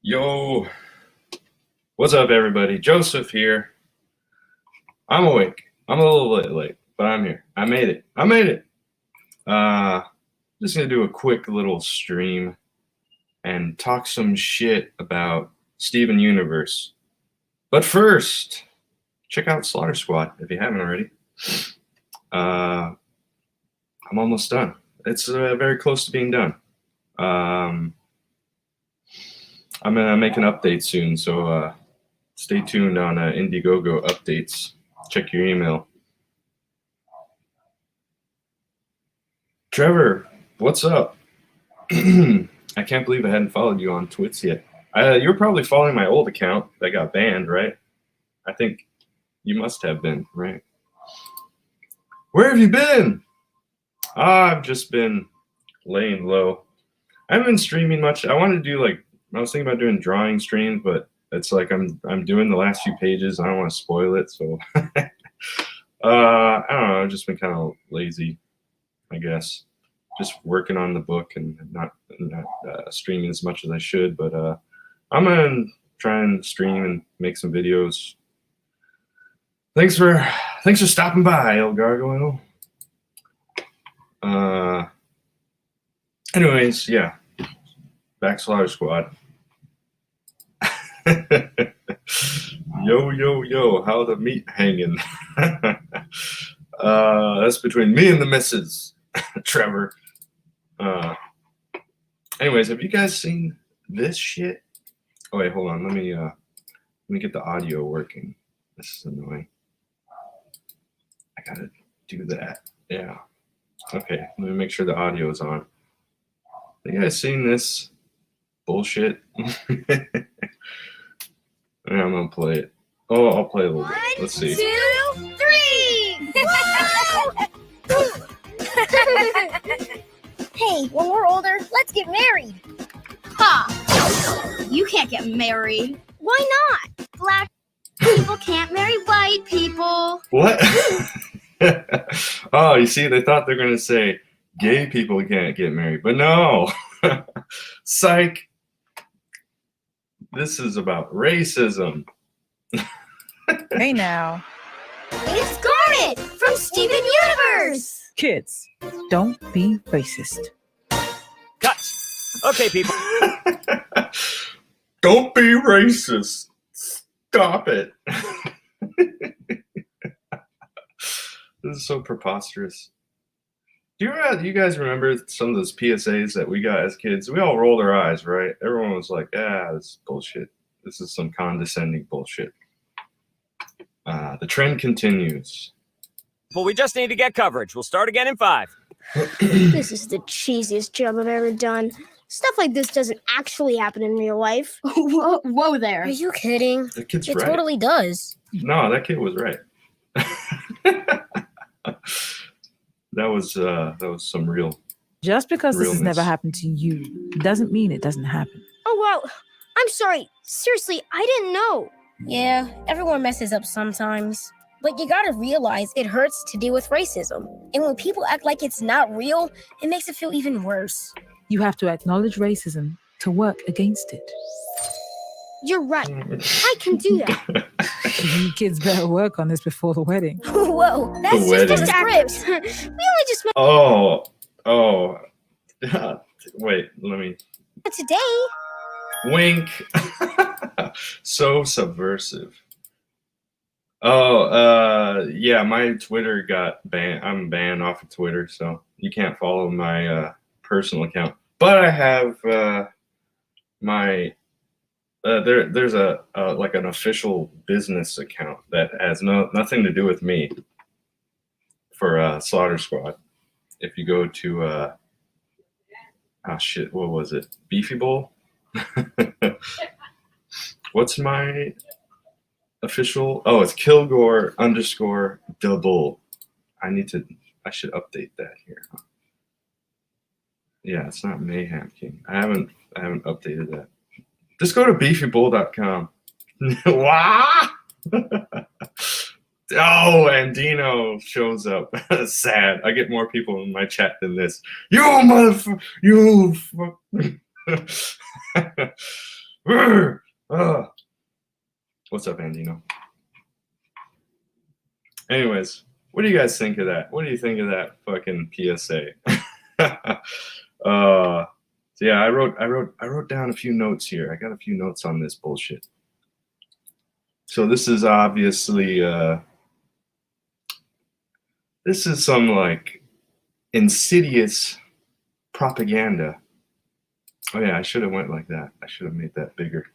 Yo, what's up, everybody? Joseph here. I'm awake. I'm a little bit late, but I'm here. I made it. Just gonna do a quick little stream and talk some shit about Steven Universe. But first, check out Slaughter Squad if you haven't already. I'm almost done. It's very close to being done. I'm gonna make an update soon, so stay tuned on Indiegogo updates. Check your email. Trevor, what's up? I can't believe I hadn't followed you on Twitch yet. You're probably following my old account that got banned, right? I think you must have been, right? Where have you been? I've just been laying low. I haven't been streaming much. I wanted to do I was thinking about doing drawing streams, but it's like I'm doing the last few pages. I don't want to spoil it, so I don't know. I've just been kind of lazy, I guess. Just working on the book and not streaming as much as I should. But I'm gonna try and stream and make some videos. Thanks for stopping by, El Gargoyle. Anyways, yeah. Back Slaughter Squad. Yo, how the meat hanging? That's between me and the missus, Trevor. Anyways, have you guys seen this shit? Oh wait, hold on. Let me get the audio working. This is annoying. I gotta do that. Yeah. Okay, let me make sure the audio is on. Have you guys seen this bullshit? I'm gonna play it. Oh, I'll play a little bit. Let's see. 1, 2, 3. Hey, when we're older, let's get married. Ha! You can't get married. Why not? Black people can't marry white people. What? Oh, you see, they thought they're gonna say gay people can't get married, but no. Psych. This is about racism. Hey now. It's Garnet from Steven Universe. Kids, don't be racist. Cut. Okay, people. Don't be racist. Stop it. This is so preposterous. Do you guys remember some of those PSAs that we got as kids? We all rolled our eyes, right? Everyone was like, this is bullshit. This is some condescending bullshit. The trend continues. Well, we just need to get coverage. We'll start again in 5. This is the cheesiest job I've ever done. Stuff like this doesn't actually happen in real life. Whoa there. Are you kidding? That kid's It right. totally does. No, that kid was right. That was some real. Just because this has realness. never happened to you doesn't mean it doesn't happen. Oh, wow. I'm sorry. Seriously, I didn't know. Yeah, everyone messes up sometimes. But you gotta realize it hurts to deal with racism. And when people act like it's not real, it makes it feel even worse. You have to acknowledge racism to work against it. You're right. I can do that. You kids better work on this before the wedding. Whoa, that's The just a wedding. script. We only just met Oh. Wait, let me. today. Wink. So subversive. Oh, yeah, my Twitter got banned. I'm banned off of Twitter, so you can't follow my personal account. But I have my there's a like an official business account that has nothing to do with me for Slaughter Squad. If you go to what was it? Beefy Bowl? What's my official? Oh, it's Kilgore_double. I should update that here. Yeah, it's not Mayhem King. I haven't updated that. Just go to beefybull.com. Wow! Oh, and Dino shows up. Sad. I get more people in my chat than this. You motherfucker! You fuck. What's up, Andino? Anyways, what do you guys think of that? What do you think of that fucking PSA? So yeah, I wrote down a few notes here. I got a few notes on this bullshit. So this is obviously this is some like insidious propaganda. Oh yeah, I should have went like that. I should have made that bigger.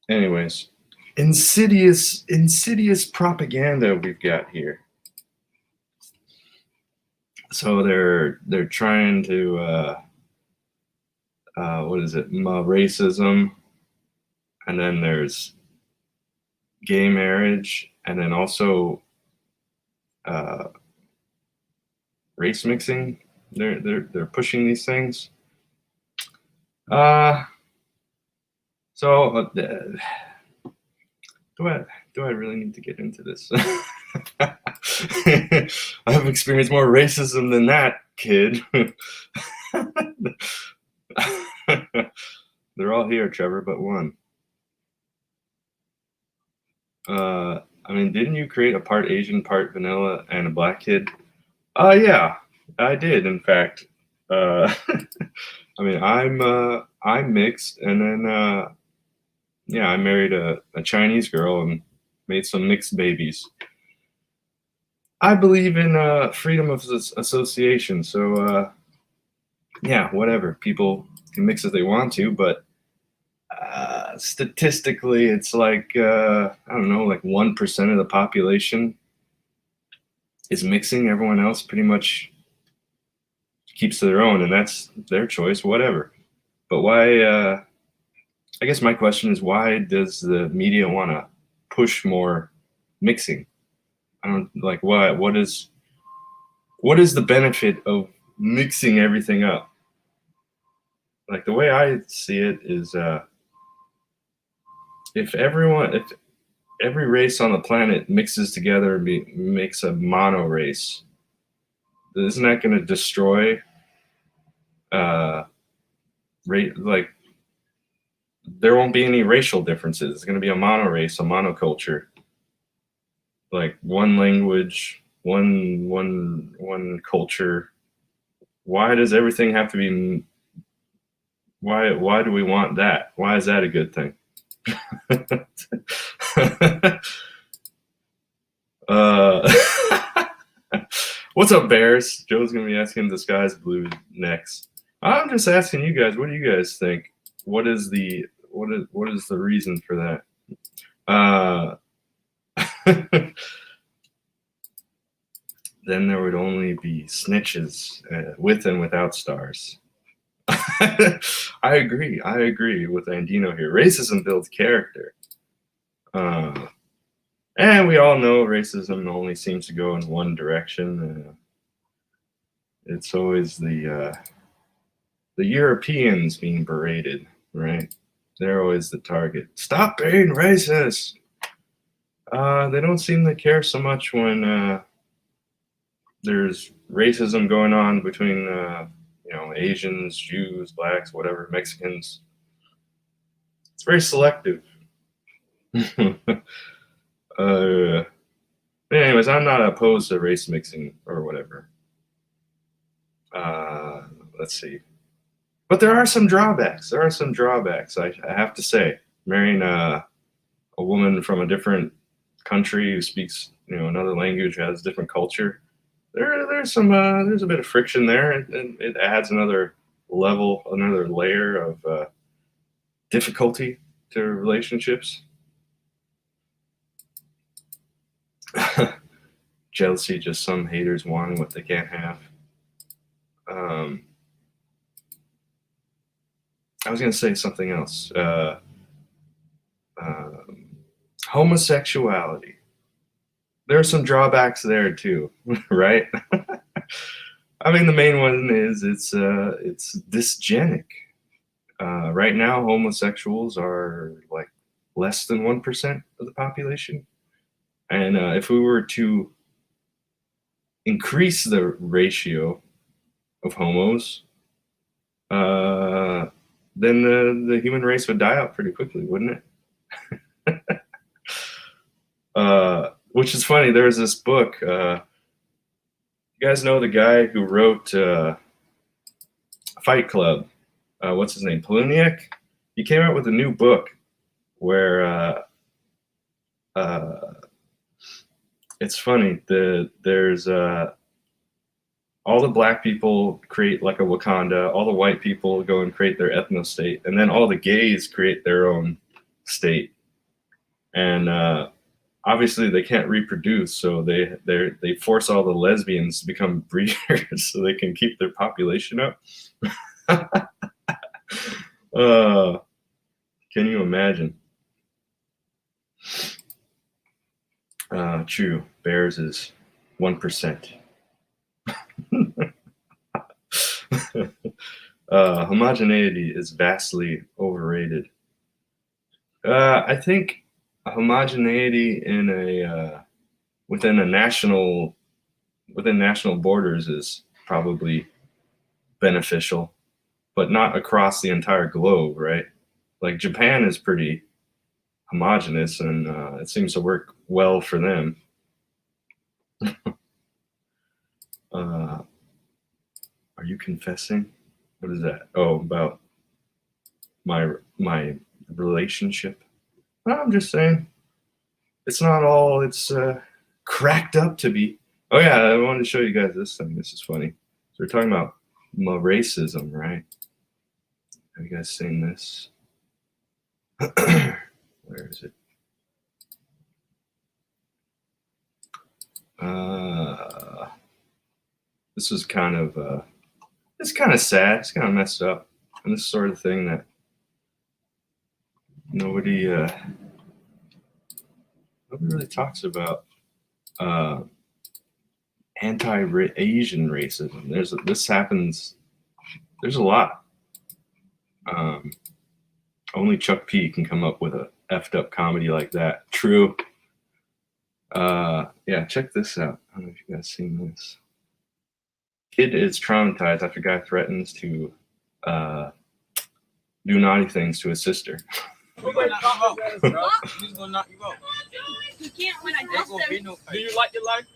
Anyways, insidious propaganda we've got here. So they're trying to what is it? Racism, and then there's gay marriage, and then also race mixing. They're pushing these things. So do I really need to get into this? I've experienced more racism than that, kid. They're all here, Trevor, but one. I mean, didn't you create a part Asian, part vanilla, and a black kid? Yeah, I did. In fact, I mean, I'm mixed, and then yeah, I married a Chinese girl and made some mixed babies. I believe in freedom of association, so yeah, whatever. People can mix if they want to, but statistically, it's like I don't know, like 1% of the population is mixing. Everyone else pretty much keeps to their own, and that's their choice, whatever. But why? I guess my question is, why does the media want to push more mixing? I don't like why. What is the benefit of mixing everything up? Like the way I see it is, if every race on the planet mixes together and makes a mono race, isn't that going to destroy like there won't be any racial differences. It's going to be a mono race, a monoculture, like one language, one culture. Why does everything have to be? Why do we want that? Why is that a good thing? What's up, Bears? Joe's gonna be asking Disguise Blue next. I'm just asking you guys. What do you guys think? What is the reason for that? Then there would only be snitches with and without stars. I agree with Andino here. Racism builds character. And we all know racism only seems to go in one direction. It's always the Europeans being berated, right? They're always the target. Stop being racist. They don't seem to care so much when there's racism going on between Asians, Jews, blacks, whatever, Mexicans. It's very selective. Anyways, I'm not opposed to race mixing or whatever. Let's see. But there are some drawbacks. I have to say. Marrying a woman from a different country who speaks, another language, has a different culture. There's a bit of friction there, and it adds another level, another layer of difficulty to relationships. Jealousy, just some haters wanting what they can't have. I was going to say something else. Homosexuality. There are some drawbacks there too, right? I mean, the main one is it's dysgenic. Right now, homosexuals are like less than 1% of the population. And if we were to increase the ratio of homos, then the human race would die out pretty quickly, wouldn't it? Which is funny. There's this book. You guys know the guy who wrote Fight Club? What's his name? Palahniuk? He came out with a new book where it's funny. There's all the black people create like a Wakanda, all the white people go and create their ethno state, and then all the gays create their own state. And obviously they can't reproduce, so they force all the lesbians to become breeders so they can keep their population up. Can you imagine? True. Bears is 1%. Homogeneity is vastly overrated. I think homogeneity in within national borders is probably beneficial, but not across the entire globe, right? Like Japan is pretty homogenous, and it seems to work well for them. Are you confessing? What is that? Oh, about my relationship? Well, I'm just saying it's not all it's cracked up to be. Oh yeah, I wanted to show you guys this thing. This is funny. So we're talking about racism, right? Have you guys seen this? Where is it? This is kind of it's kind of sad. It's kind of messed up, and this sort of thing that nobody really talks about. Anti-Asian racism. This happens. There's a lot. Only Chuck P can come up with a effed up comedy like that. True. Yeah, check this out. I don't know if you guys seen this. Kid is traumatized after guy threatens to do naughty things to his sister. He's gonna knock you out. You can't win. I just Do you like your life?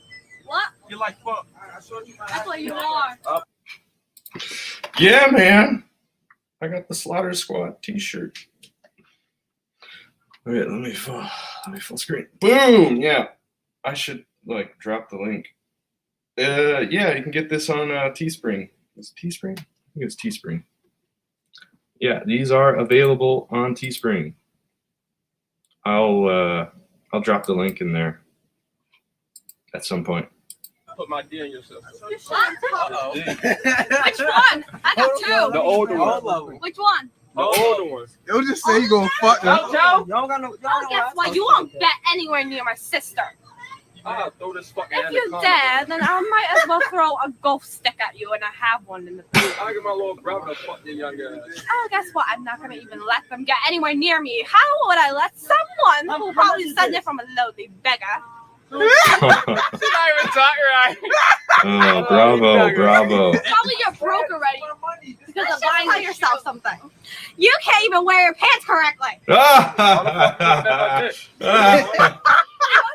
What? You like fuck? That's what you are. Yeah, man. I got the Slaughter Squad t-shirt. Wait, let me full screen. Boom! Yeah. I should like drop the link. Yeah, you can get this on Teespring. Is it Teespring? I think it's Teespring. Yeah, these are available on Teespring. I'll drop the link in there at some point. Put my D in yourself. Which one? I got two. The older one. Which one? The older one. It'll just say you gonna fuck them. Y'all got no. Oh, guess what? You won't bet anywhere near my sister. I'll throw this fucking If you dare, then I might as well throw a ghost stick at you, and I have one in the face. I'll get my little brother to fuck your young ass. Oh, guess what? I'm not gonna even let them get anywhere near me. How would I let someone who probably sent it from a lowly beggar? She's not even talking right. Oh, bravo. Probably you're broke already because of buying yourself something. You can't even wear your pants correctly. I'm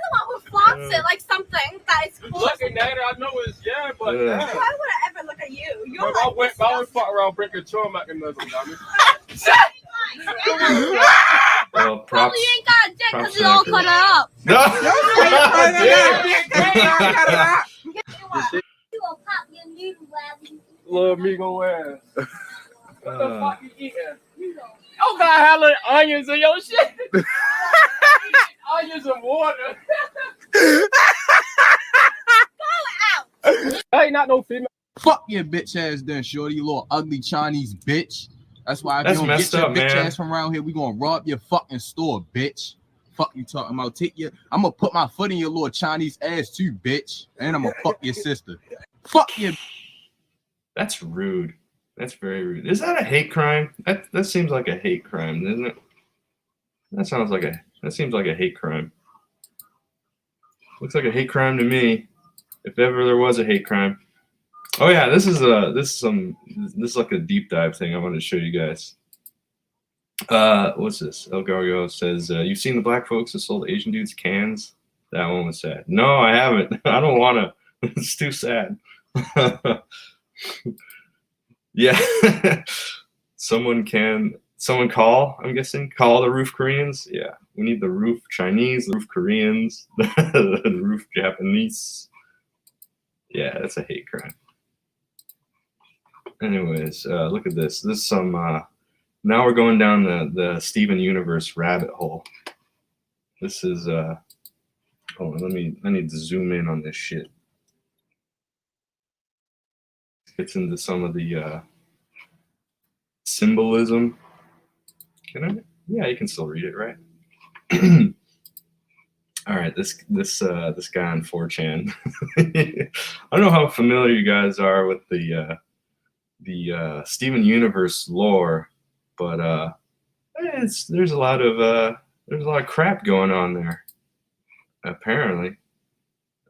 the one who flaunts it like something that is cool. Looking at it, I know it's but Why would I ever look at you? You're I like went fuck around break control mechanism, dummy. Well, props. Probably ain't got a dick because it's all cut up. No. You will pop your noodle, Wabby. Little Migo ass. What the fuck you eating? Oh God, how many onions in your shit? Onions and water. I ain't not no female. Fuck your bitch ass then, shorty, you little ugly Chinese bitch. That's why if That's you don't messed get your up, bitch man. ass from around here, we gonna rob your fucking store, bitch. Fuck you talking about? I'm gonna put my foot in your little Chinese ass too, bitch. And I'm gonna fuck your sister. Fuck your. That's rude. That's very rude. Is that a hate crime? That seems like a hate crime, doesn't it? That seems like a hate crime. Looks like a hate crime to me. If ever there was a hate crime. Oh yeah, this is like a deep dive thing I wanted to show you guys. What's this? El Gargo says, you've seen the black folks that sold Asian dudes cans? That one was sad. No, I haven't. I don't want to. It's too sad. Yeah. Someone call, I'm guessing, call the roof Koreans. Yeah. We need the roof Chinese, the roof Koreans, the roof Japanese. Yeah, that's a hate crime. Anyways, look at this. This is some, now we're going down the Steven Universe rabbit hole. This is, hold on, I need to zoom in on this shit. Gets into some of the symbolism. Can I? Yeah, you can still read it, right? All right, this guy on 4chan. I don't know how familiar you guys are with the Steven Universe lore, but there's a lot of crap going on there, apparently.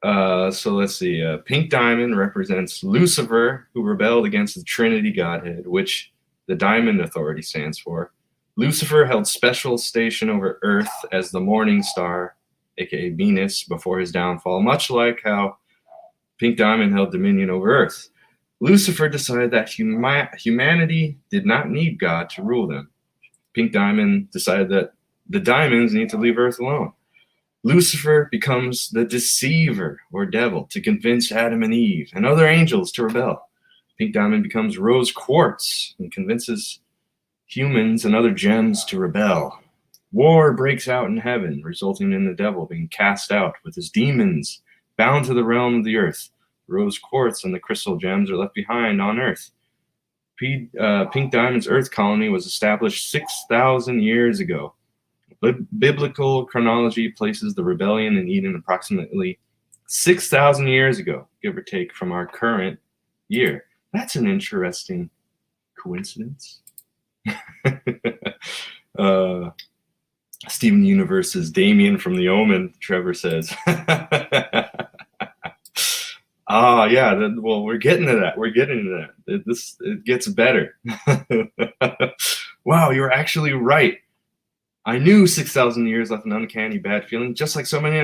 So let's see. Pink Diamond represents Lucifer, who rebelled against the Trinity Godhead, which the Diamond Authority stands for. Lucifer held special station over Earth as the morning star, aka Venus, before his downfall, much like how Pink Diamond held dominion over Earth. Lucifer decided that humanity did not need God to rule them. Pink Diamond decided that the diamonds need to leave Earth alone. Lucifer becomes the deceiver or devil to convince Adam and Eve and other angels to rebel. Pink Diamond becomes rose quartz and convinces humans and other gems to rebel. War breaks out in heaven, resulting in the devil being cast out with his demons, bound to the realm of the earth. Rose quartz and the crystal gems are left behind on Earth. Pink Diamond's Earth colony was established 6,000 years ago. Biblical chronology places the rebellion in Eden approximately 6,000 years ago, give or take from our current year. That's an interesting coincidence. Steven Universe's Damien from The Omen, Trevor says. Yeah, well, we're getting to that. It gets better. Wow, you're actually right. I knew 6,000 years left an uncanny bad feeling, just like so many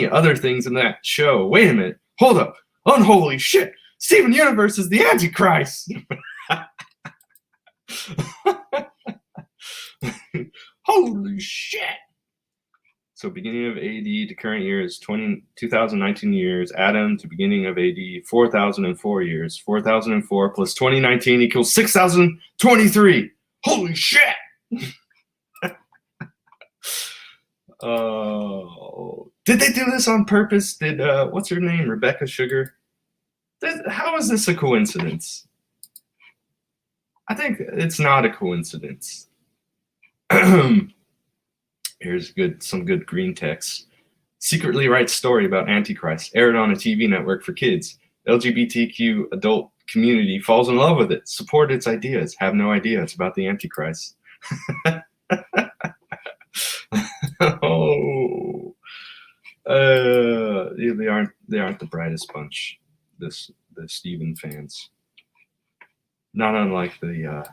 other things in that show. Wait a minute. Hold up. Unholy shit. Steven Universe is the Antichrist. Holy shit. So beginning of AD to current year is 2019 years. Adam to beginning of AD, 4,004 years. 4,004 plus 2019 equals 6,023. Holy shit. Oh, did they do this on purpose? Did what's her name, Rebecca Sugar? How is this a coincidence? I think it's not a coincidence. Here's some good green text. Secretly writes story about Antichrist, aired on a TV network for kids. LGBTQ adult community falls in love with it, support its ideas, have no idea it's about the Antichrist. Oh, they aren't the brightest bunch. The Steven fans, not unlike the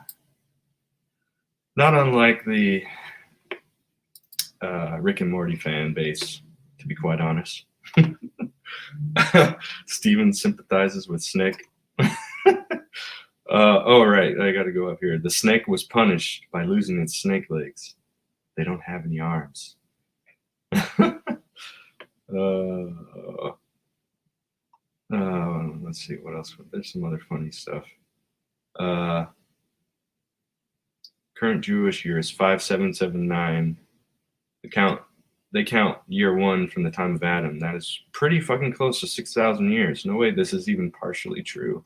Rick and Morty fan base, to be quite honest. Steven sympathizes with Snake. Oh right, I got to go up here. The snake was punished by losing its snake legs. They don't have any arms. Let's see what else. There's some other funny stuff. Current Jewish year is 5779. They count year one from the time of Adam. That is pretty fucking close to 6,000 years. No way this is even partially true.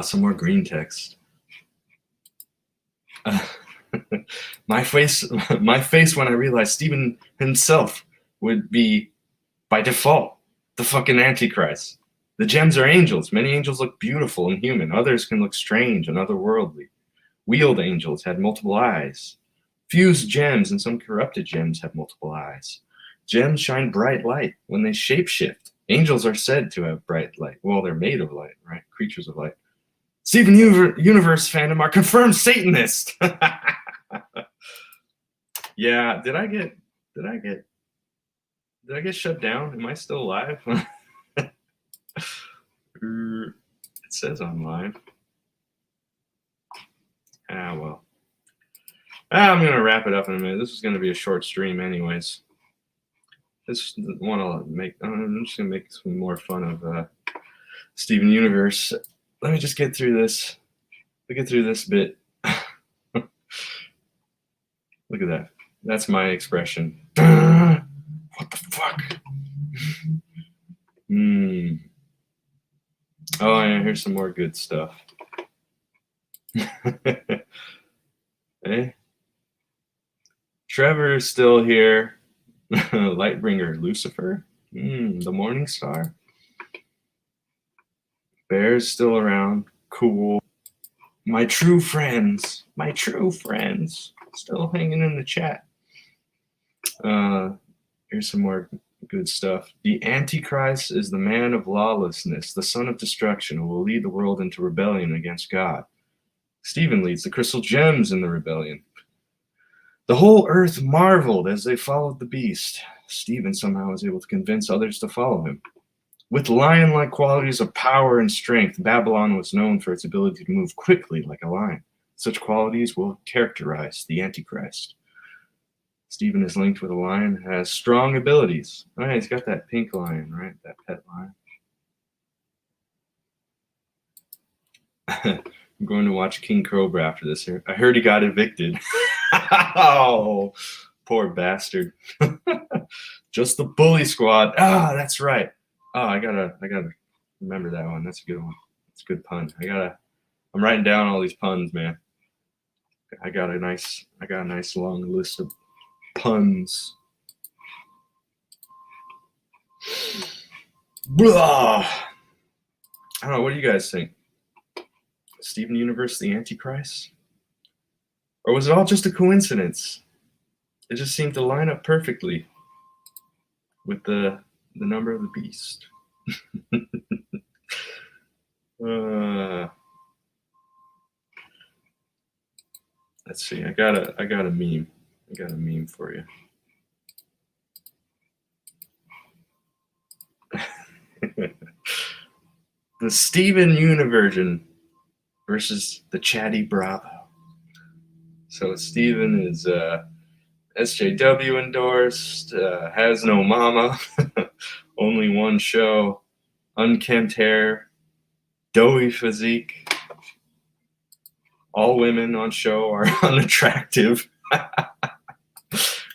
Some more green text. My face when I realized Steven himself would be, by default, the fucking Antichrist. The gems are angels. Many angels look beautiful and human. Others can look strange and otherworldly. Wheeled angels had multiple eyes. Fused gems and some corrupted gems have multiple eyes. Gems shine bright light when they shapeshift. Angels are said to have bright light. Well, they're made of light, right? Creatures of light. Steven Universe fandom are confirmed Satanist. Yeah, did I get shut down? Am I still live? It says I'm live. Ah, well. I'm going to wrap it up in a minute. This is going to be a short stream anyways. This one I'll make. I'm just going to make some more fun of Steven Universe. Let me just get through this. We'll get through this bit. Look at that. That's my expression. What the fuck? Oh, yeah, here's some more good stuff. Hey, Trevor's still here. Lightbringer Lucifer. The Morning Star. Bear's still around. Cool. My true friends. Still hanging in the chat. Here's some more good stuff. The Antichrist is the man of lawlessness, the son of destruction, who will lead the world into rebellion against God. Stephen leads the crystal gems in the rebellion. The whole earth marveled as they followed the beast. Stephen somehow was able to convince others to follow him. With lion-like qualities of power and strength, Babylon was known for its ability to move quickly like a lion. Such qualities will characterize the Antichrist. Stephen is linked with a lion, has strong abilities. Oh, yeah, he's got that pink lion, right? That pet lion. I'm going to watch King Cobra after this. I heard he got evicted. Oh, poor bastard. Just the bully squad. Ah, that's right. Oh, I gotta remember that one. That's a good one. It's a good pun. I'm writing down all these puns, man. I got a nice long list of puns. Blah. I don't know. What do you guys think? Steven Universe, the Antichrist? Or was it all just a coincidence? It just seemed to line up perfectly with the number of the beast. Let's see. I got a meme. I got a meme for you. The Steven Universion versus the Chatty Bravo. So Steven is SJW endorsed, has no mama, only one show, unkempt hair, doughy physique. All women on show are unattractive.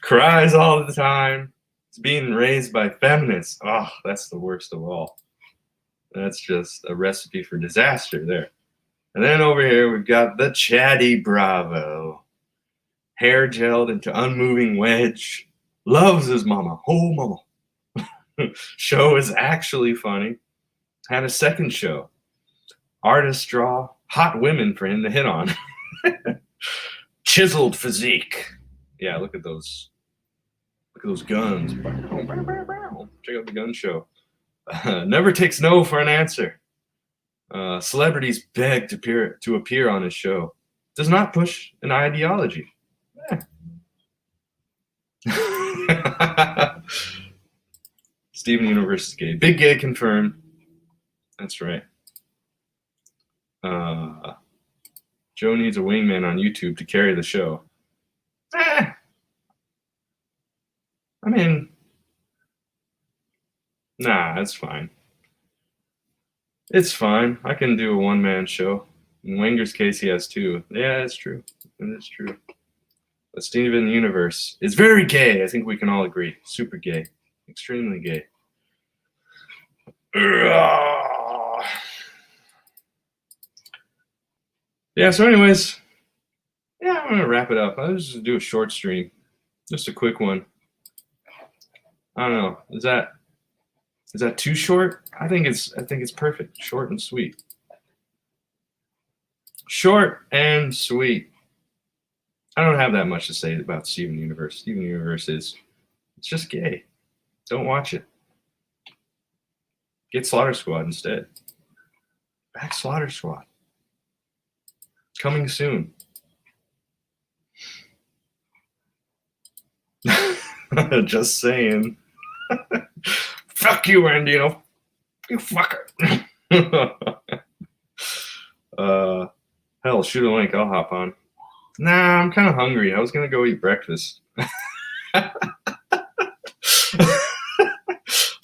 Cries all the time. It's being raised by feminists. Oh, that's the worst of all. That's just a recipe for disaster there. And then over here, we've got the Chatty Bravo. Hair gelled into unmoving wedge. Loves his mama. Oh, mama. Show is actually funny. Had a second show. Artists draw hot women for him to hit on. Chiseled physique. Yeah, look at those. Look at those guns. Check out the gun show. Never takes no for an answer. Celebrities beg to appear on his show. Does not push an ideology. Steven Universe is gay. Big gay confirmed. That's right. Joe needs a wingman on YouTube to carry the show. I mean, nah, that's fine. It's fine. I can do a one-man show. In Wenger's case, he has two. Yeah, that's true. That is true. But Steven Universe is very gay. I think we can all agree. Super gay. Extremely gay. Yeah, so anyways, yeah, I'm going to wrap it up. I'll just do a short stream. Just a quick one. I don't know. Is that too short? I think it's perfect. Short and sweet. Short and sweet. I don't have that much to say about Steven Universe. Steven Universe it's just gay. Don't watch it. Get Slaughter Squad instead. Back Slaughter Squad. Coming soon. Just saying. Fuck you, Andino. You fucker. Hell, shoot a link. I'll hop on. Nah, I'm kind of hungry. I was gonna go eat breakfast. I'm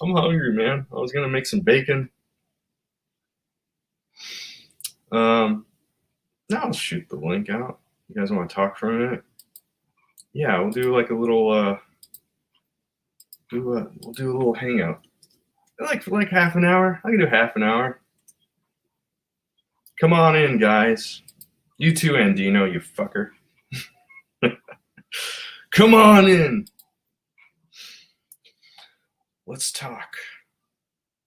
hungry, man. I was gonna make some bacon. Now I'll shoot the link out. You guys want to talk for a minute? Yeah, we'll do like a little. We'll do a little hangout. Like half an hour. I can do half an hour. Come on in, guys. You too, Andino, you fucker. Come on in. Let's talk.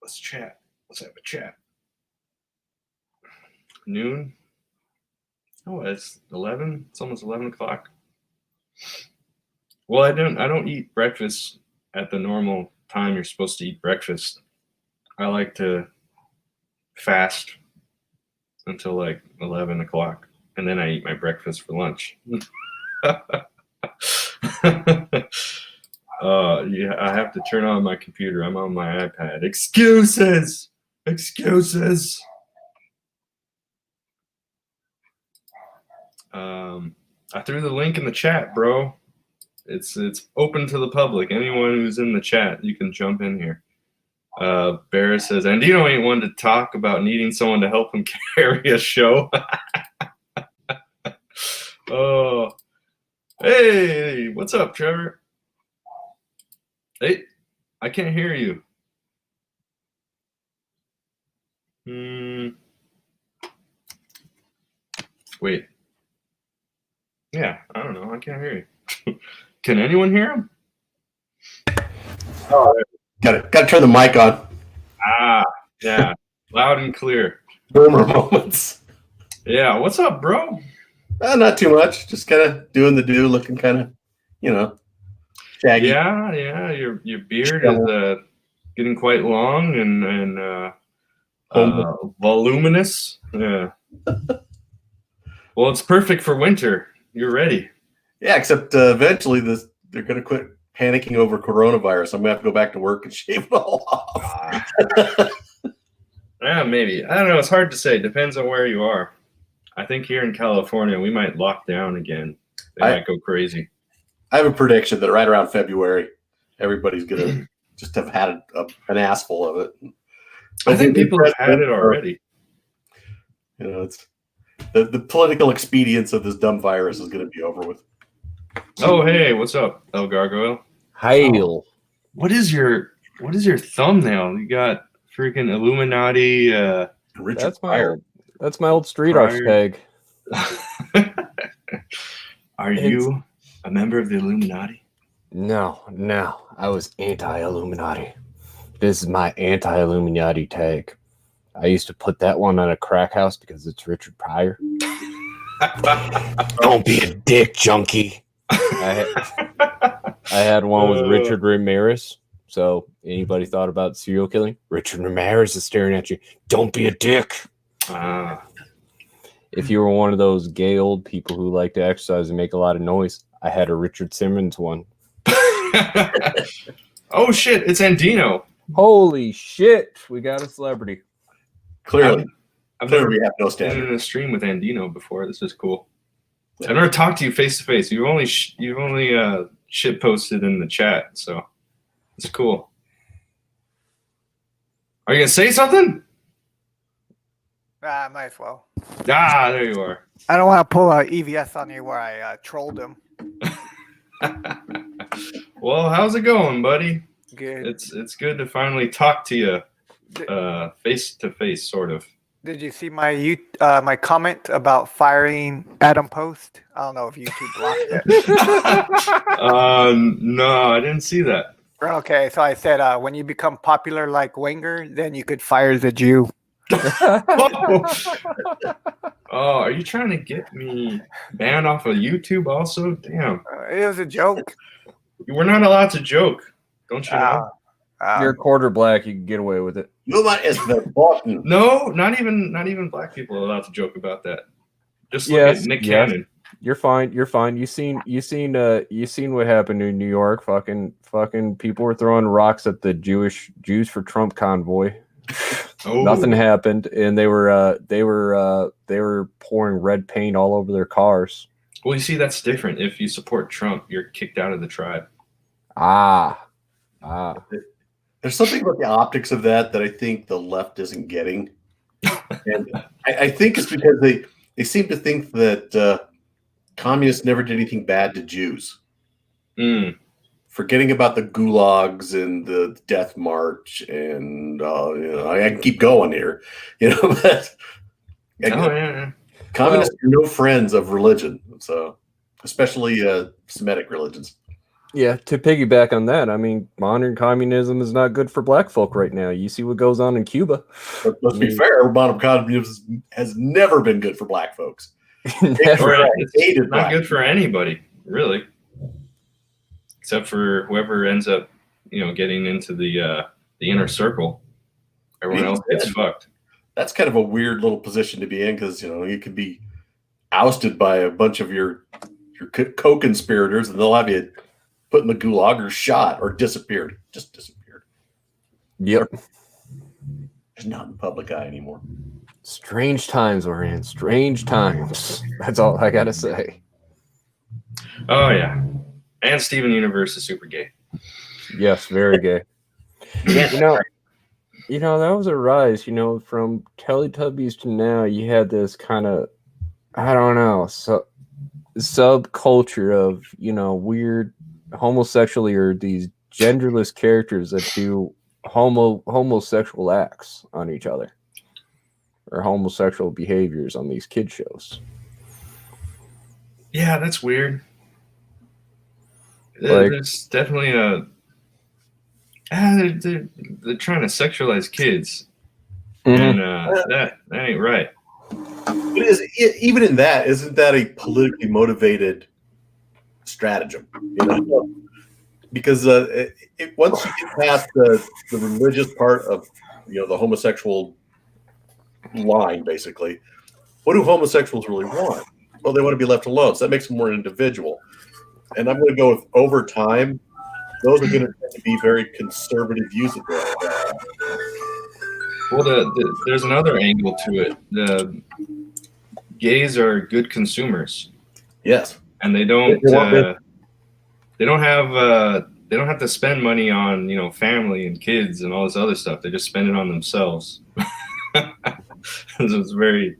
Let's chat. Let's have a chat. Noon? Oh, it's 11. It's almost 11 o'clock. Well, I don't eat breakfast at the normal time you're supposed to eat breakfast. I like to fast until like 11 o'clock, and then I eat my breakfast for lunch. Yeah, I have to turn on my computer. I'm on my iPad. Excuses. I threw the link in the chat, bro. It's open to the public. Anyone who's in the chat, you can jump in here. Barra says, Andino ain't one to talk about needing someone to help him carry a show. Oh, hey, what's up, Trevor? Hey, I can't hear you. Wait. Yeah, I don't know. I can't hear you. Can anyone hear him? Oh, got to turn the mic on. Ah, yeah, loud and clear. Boomer moments. Yeah, what's up, bro? Not too much. Just kind of doing the do, looking kind of, shaggy. Yeah. Your beard is getting quite long and voluminous. Yeah. Well, it's perfect for winter. You're ready. Yeah, except eventually they're going to quit panicking over coronavirus. I'm going to have to go back to work and shave it all off. Yeah, maybe. I don't know. It's hard to say. Depends on where you are. I think here in California, we might lock down again. They might go crazy. I have a prediction that right around February, everybody's going to just have had an ass full of it. I think people have had it already. It's the political expedience of this dumb virus is going to be over with. Oh, hey, what's up, El Gargoyle? Hail. What is your thumbnail? You got freaking Illuminati. Richard That's my old street art tag. Are you a member of the Illuminati? No. I was anti-Illuminati. This is my anti-Illuminati tag. I used to put that one on a crack house because it's Richard Pryor. Don't be a dick, junkie. I had one with Richard Ramirez. So anybody thought about serial killing? Richard Ramirez is staring at you. Don't be a dick. If you were one of those gay old people who like to exercise and make a lot of noise, I had a Richard Simmons one. Oh shit, it's Andino. Holy shit, we got a celebrity. Clearly. I've never have no been in a stream with Andino before. This is cool. I've never talked to you face to face. You've only shit posted in the chat, so it's cool. Are you gonna say something? Might as well. Ah, there you are. I don't want to pull a EVS on you where I trolled him. Well, how's it going, buddy? Good. It's good to finally talk to you, face to face, sort of. Did you see my my comment about firing Adam Post? I don't know if YouTube blocked it. No, I didn't see that. Okay, so I said when you become popular like Wenger, then you could fire the Jew. Oh, are you trying to get me banned off of YouTube also? Damn. It was a joke. We're not allowed to joke. Don't you know? You're a quarter black, you can get away with it. No, that is the button. No, not even black people are allowed to joke about that. Just look at Nick Cannon. You're fine. You're fine. You seen what happened in New York? Fucking people were throwing rocks at the Jews for Trump convoy. Oh. Nothing happened, and they were pouring red paint all over their cars. Well, you see, that's different. If you support Trump, you're kicked out of the tribe. There's something about the optics of that I think the left isn't getting. And I think it's because they seem to think that communists never did anything bad to Jews. Forgetting about the gulags and the death march, and I can keep going here, but communists are no friends of religion, so especially Semitic religions. Yeah, to piggyback on that, I mean, modern communism is not good for black folk right now. You see what goes on in Cuba. But let's be fair, modern communism has never been good for black folks. It's not good for anybody, really, except for whoever ends up, getting into the inner circle. Everyone else gets fucked. That's kind of a weird little position to be in, because you could be ousted by a bunch of your co-conspirators, and they'll have you put in the gulag or shot or disappeared. Just disappeared. Yep. Just not in the public eye anymore. Strange times we're in. Strange times. That's all I gotta say. Oh yeah. And Steven Universe is super gay. Yes, very gay. That was a rise, from Teletubbies to now. You had this kind of, I don't know, subculture of, weird homosexually or these genderless characters that do homosexual acts on each other or homosexual behaviors on these kid shows. Yeah, that's weird. There's definitely they're trying to sexualize kids, and that ain't right. But even in that, isn't that a politically motivated stratagem? Because once you get past the religious part of the homosexual line, basically, what do homosexuals really want? Well, they want to be left alone, so that makes them more individual. And I'm going to go with, over time, those are going to be very conservative views of that. Well, there's another angle to it. The gays are good consumers. Yes, and they don't have to spend money on family and kids and all this other stuff. They just spend it on themselves. It's very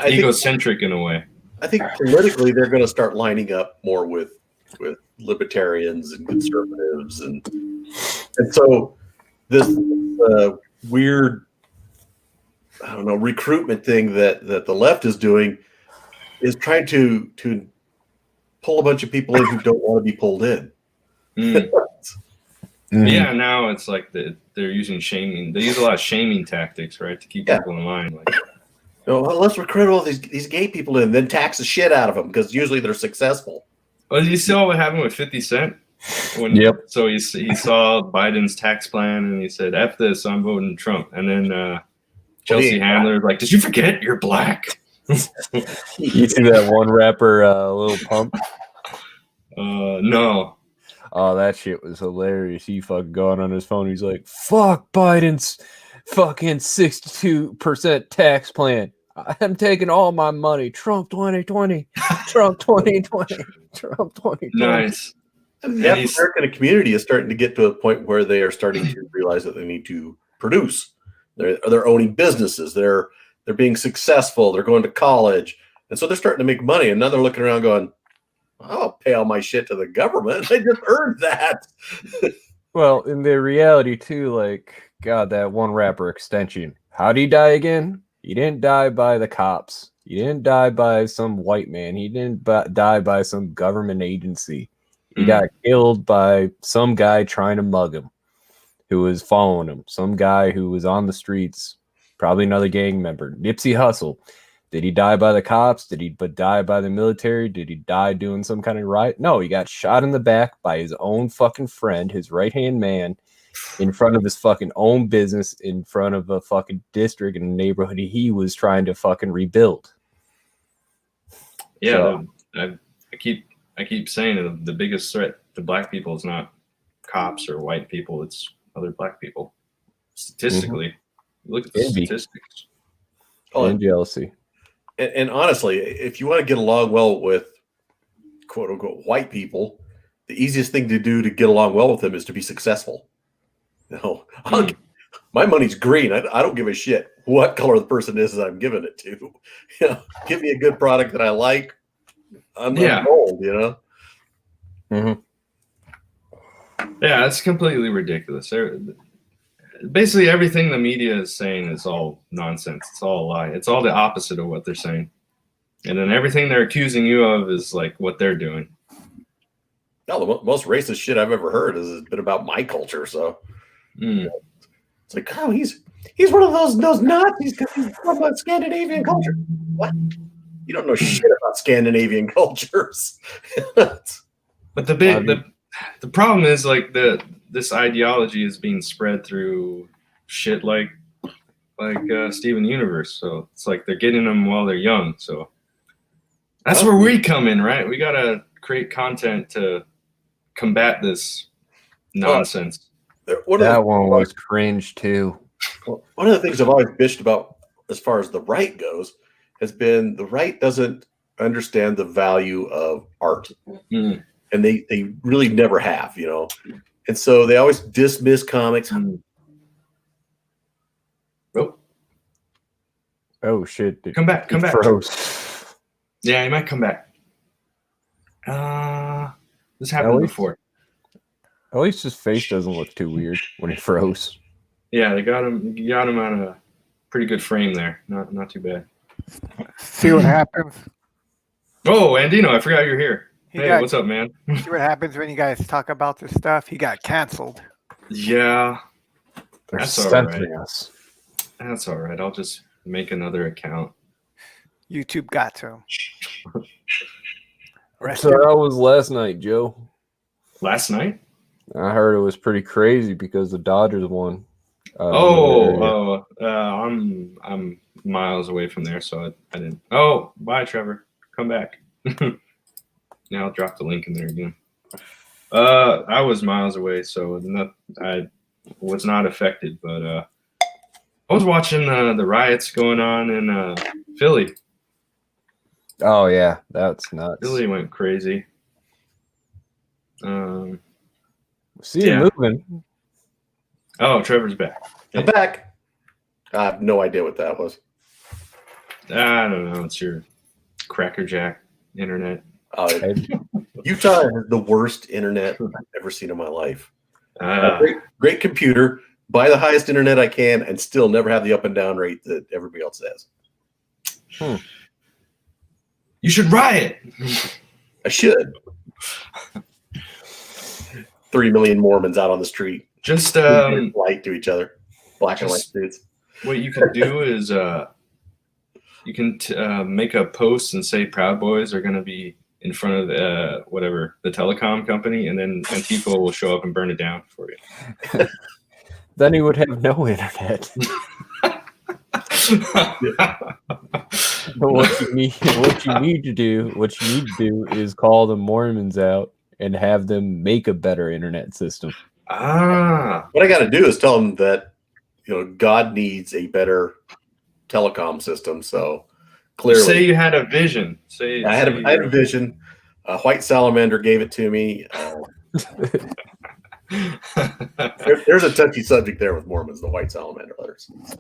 egocentric in a way. I think politically they're going to start lining up more with libertarians and conservatives, and so this weird, I don't know, recruitment thing that the left is doing is trying to pull a bunch of people in who don't want to be pulled in. Yeah, now it's like they're using shaming. They use a lot of shaming tactics, right, to keep people in line. Like, let's recruit all these gay people in, then tax the shit out of them, because usually they're successful. Well, you saw what happened with 50 Cent? So he saw Biden's tax plan and he said, F this, I'm voting Trump. And then Chelsea Handler was like, did you forget you're black? You see that one rapper, Lil Pump? No. Oh, that shit was hilarious. He fucking going on his phone. He's like, fuck Biden's fucking 62% tax plan. I'm taking all my money. Trump 2020. Trump 2020. Trump 2020. Nice. And the African community is starting to get to a point where they are starting to realize that they need to produce. They're owning businesses. They're being successful. They're going to college. And so they're starting to make money. And now they're looking around going, I'll pay all my shit to the government. I just earned that. Well, in the reality too, like, God, that one rapper Extension. How'd he die again? He didn't die by the cops. He didn't die by some white man. He didn't die by some government agency. He got killed by some guy trying to mug him, who was following him. Some guy who was on the streets, probably another gang member. Nipsey Hussle. Did he die by the cops? Did he die by the military? Did he die doing some kind of riot? No, he got shot in the back by his own fucking friend, his right-hand man, in front of his fucking own business, in front of a fucking district and neighborhood he was trying to fucking rebuild. Yeah, I keep saying the biggest threat to black people is not cops or white people; it's other black people. Statistically, look at the statistics. And jealousy. And honestly, if you want to get along well with quote unquote white people, the easiest thing to do to get along well with them is to be successful. No, my money's green. I don't give a shit what color the person is that I'm giving it to. You know, give me a good product that I like. I'm gold, you know. Yeah, it's completely ridiculous. Basically, everything the media is saying is all nonsense. It's all a lie. It's all the opposite of what they're saying. And then everything they're accusing you of is like what they're doing. No, the most racist shit I've ever heard has been about my culture. So it's like, oh, he's one of those Nazis because he's from a Scandinavian culture. What? You don't know shit about Scandinavian cultures. But the problem is like this ideology is being spread through shit like Steven Universe. So it's like they're getting them while they're young. So that's where we come in, right? We gotta create content to combat this nonsense. That one was cringe too. One of the things I've always bitched about as far as the right goes has been the right doesn't understand the value of art. And they really never have, you know. And so they always dismiss comics. Oh shit. Come back. Froze. Yeah, he might come back. This happened before. At least his face doesn't look too weird when he froze. Yeah, they got him on a pretty good frame there. Not too bad. See what happens. Oh, Andino, I forgot you're here. Hey, what's up, man? See what happens when you guys talk about this stuff? He got canceled. Yeah. That's all right. That's all right. I'll just make another account. YouTube got to him. So that was last night, Joe. Last night? I heard it was pretty crazy because the Dodgers won. I'm miles away from there, so I didn't. Oh, bye, Trevor. Come back. Now I'll drop the link in there again. I was miles away, so I was not affected, but I was watching the riots going on in Philly. Oh yeah, that's nuts. Philly went crazy. See you moving. Oh, Trevor's back. I'm back. I have no idea what that was. I don't know. It's your crackerjack internet. Utah has the worst internet I've ever seen in my life. Great computer, buy the highest internet I can, and still never have the up and down rate that everybody else has. You should riot. I should. 3 million Mormons out on the street. Just light to each other. Black and white dudes. What you can do is you can make a post and say Proud Boys are going to be in front of the telecom company, and then Antifa will show up and burn it down for you. Then he would have no internet. But what you need to do is call the Mormons out and have them make a better internet system. What I got to do is tell them that God needs a better telecom system. So clearly, say you had a vision. I had a vision. White Salamander gave it to me. There's a touchy subject there with Mormons, the White Salamander letters. So.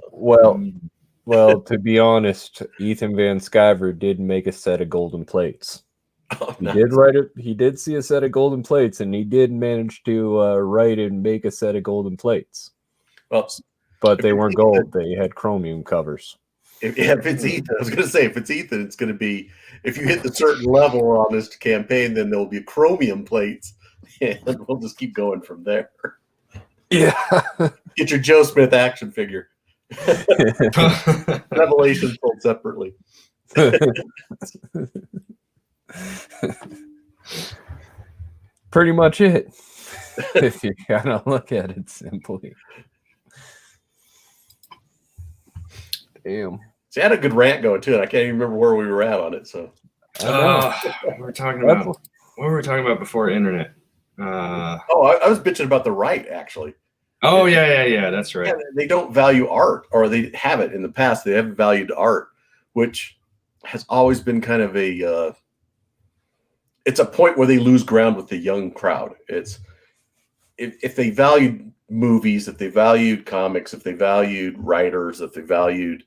Well, to be honest, Ethan Van Sciver did make a set of golden plates. Oh, he nice. did write it. He did see a set of golden plates, and he did manage to write and make a set of golden plates. Well, but they weren't gold. They had chromium covers. If it's Ethan, I was going to say, if it's Ethan, it's going to be, if you hit the certain level on this campaign, then there'll be chromium plates, and we'll just keep going from there. Yeah. Get your Joe Smith action figure. Revelation sold separately. pretty much it. If you kind of look at it simply. Damn. See, I had a good rant going too, and I can't even remember where we were at on it. So we were talking about what were we talking about before internet? I was bitching about the right, actually. Oh yeah, that's right. Yeah, they don't value art, or they haven't in the past. They haven't valued art, which has always been kind of a. It's a point where they lose ground with the young crowd. It's if they valued movies, if they valued comics, if they valued writers, if they valued,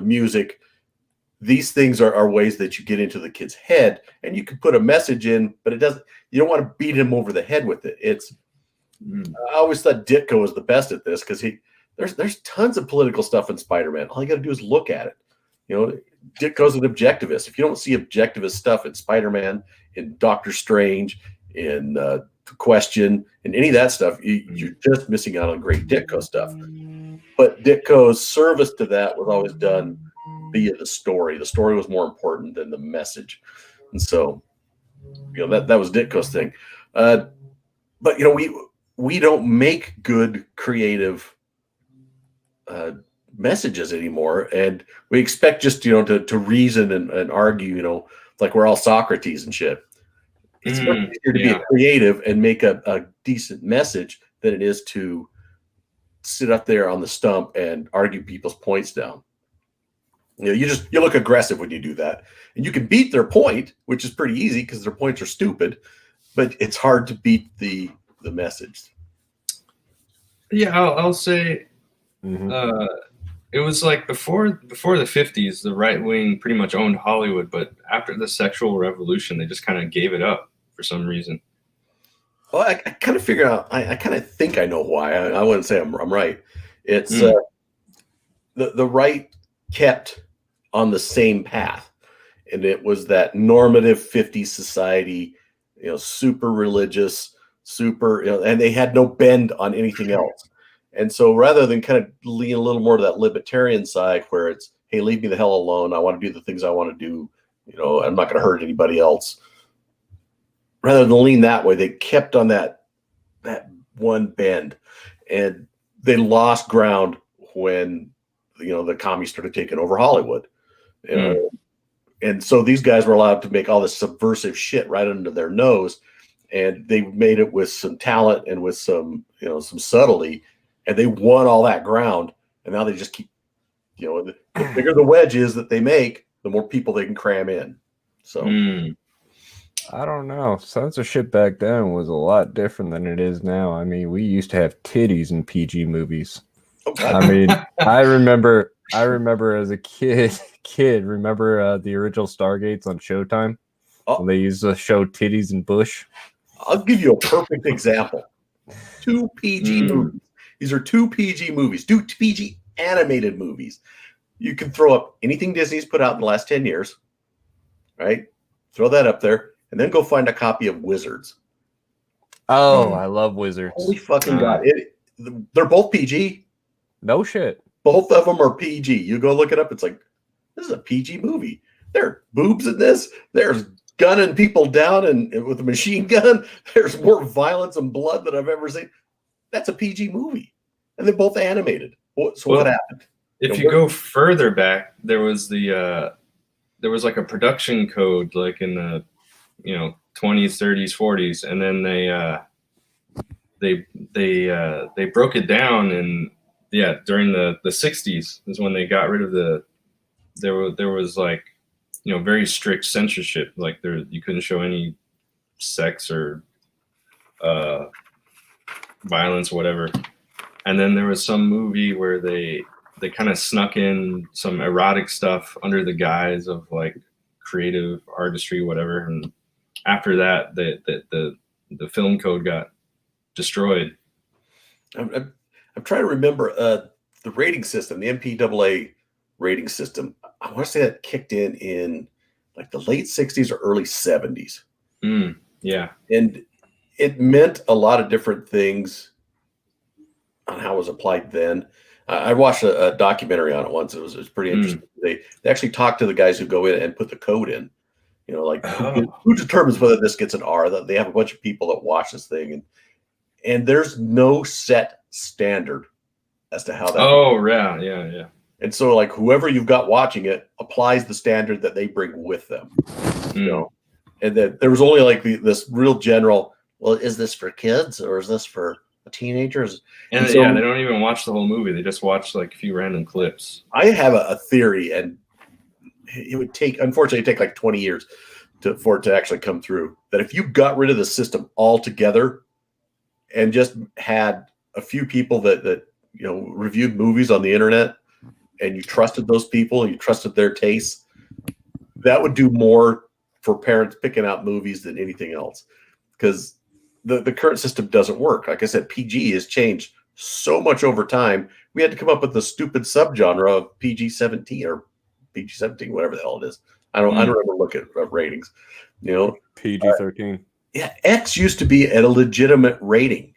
music. These things are ways that you get into the kid's head, and you can put a message in, but it doesn't. You don't want to beat him over the head with it. I always thought Ditko was the best at this because there's tons of political stuff in Spider-Man. All you got to do is look at it. Ditko's an objectivist. If you don't see objectivist stuff in Spider-Man, in Doctor Strange, in Question, and any of that stuff, you're just missing out on great Ditko stuff. But Ditko's service to that was always done via the story. The story was more important than the message, and so that was Ditko's thing. But we don't make good creative messages anymore, and we expect just to reason and argue. Like we're all Socrates and shit. It's much easier to be a creative and make a decent message than it is to sit up there on the stump and argue people's points down. You look aggressive when you do that, and you can beat their point, which is pretty easy because their points are stupid, but it's hard to beat the message. Yeah, I'll say it was like before the 50s, the right wing pretty much owned Hollywood, but after the sexual revolution, they just kind of gave it up for some reason. Well, I kind of figure out. I kind of think I know why. I wouldn't say I'm right. It's the right kept on the same path, and it was that normative 50s society, super religious, and they had no bend on anything else. And so rather than kind of lean a little more to that libertarian side where it's, hey, leave me the hell alone. I want to do the things I want to do. I'm not going to hurt anybody else. Rather than lean that way, they kept on that one bend, and they lost ground when the commies started taking over Hollywood. And so these guys were allowed to make all this subversive shit right under their nose, and they made it with some talent and with some subtlety, and they won all that ground. And now they just keep, the bigger the wedge is that they make, the more people they can cram in. So I don't know. Censorship back then was a lot different than it is now. I mean, we used to have titties in PG movies. Okay. I mean, I remember as a kid, remember the original Stargates on Showtime? When they used to show titties and bush? I'll give you a perfect example. 2 PG movies. These are 2 PG movies, 2 PG animated movies. You can throw up anything Disney's put out in the last 10 years, right? Throw that up there, and then go find a copy of Wizards. Oh, I love Wizards. Holy fucking God. They're both PG. No shit. Both of them are PG. You go look it up. It's like, this is a PG movie. There are boobs in this. There's gunning people down and with a machine gun. There's more violence and blood than I've ever seen. That's a PG movie. And they're both animated. So what happened? If you go further back, there was like a production code, like in the 20s, 30s, 40s, and then they broke it down, and during the 60s is when they got rid of there was like very strict censorship, like you couldn't show any sex or violence, whatever. And then there was some movie where they kind of snuck in some erotic stuff under the guise of like creative artistry, whatever. And after that, the film code got destroyed. I'm trying to remember the rating system, the MPAA rating system. I want to say that kicked in like the late 60s or early 70s. Yeah. And it meant a lot of different things on how it was applied then. I watched a documentary on it once. It was pretty interesting. They actually talked to the guys who go in and put the code in. You know, like who determines whether this gets an R? That they have a bunch of people that watch this thing, and there's no set standard as to how that. Oh, yeah. And so, like, whoever you've got watching it applies the standard that they bring with them. You know, and then there was only like this real general. Well, is this for kids or is this for teenagers? And so, yeah, they don't even watch the whole movie. They just watch like a few random clips. I have a theory, and it would unfortunately take like 20 years for it to actually come through. That if you got rid of the system altogether and just had a few people that you know reviewed movies on the internet, and you trusted those people and you trusted their tastes, that would do more for parents picking out movies than anything else. Because the current system doesn't work. Like I said, PG has changed so much over time. We had to come up with the stupid subgenre of PG-17 or PG-17, whatever the hell it is. I don't ever look at ratings. You know, PG-13. Yeah, X used to be at a legitimate rating.